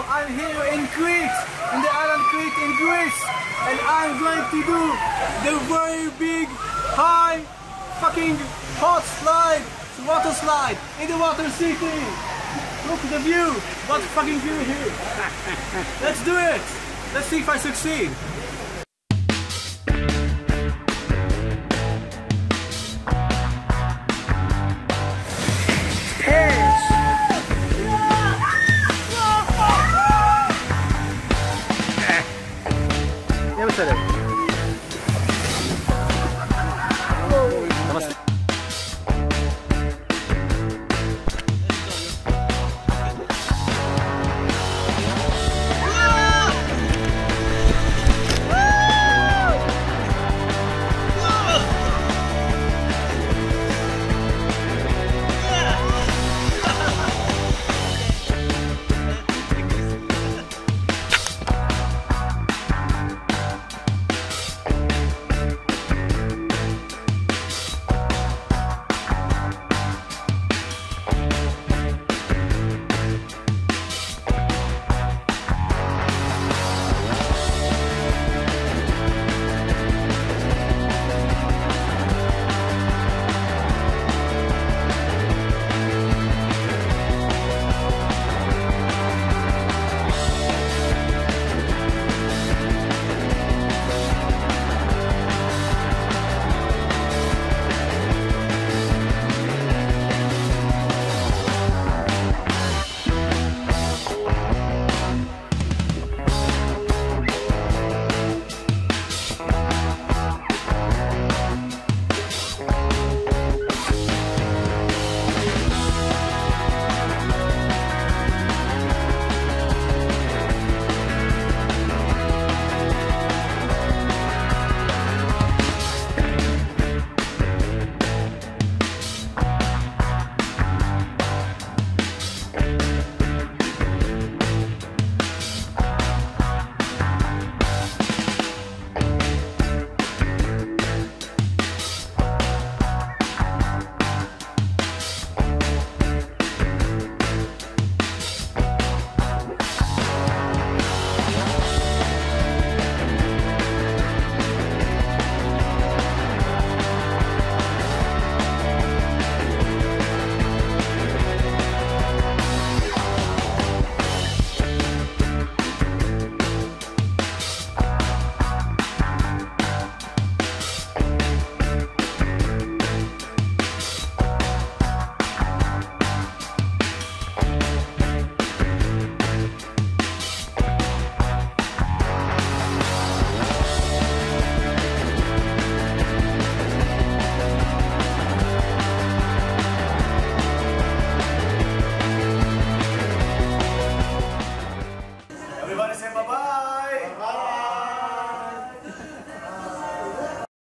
I'm here in Crete, in the island Crete in Greece, and I'm going to do the very big, high, fucking hot slide, water slide in the water city. Look at the view, what fucking view here. Let's do it. Let's see if I succeed.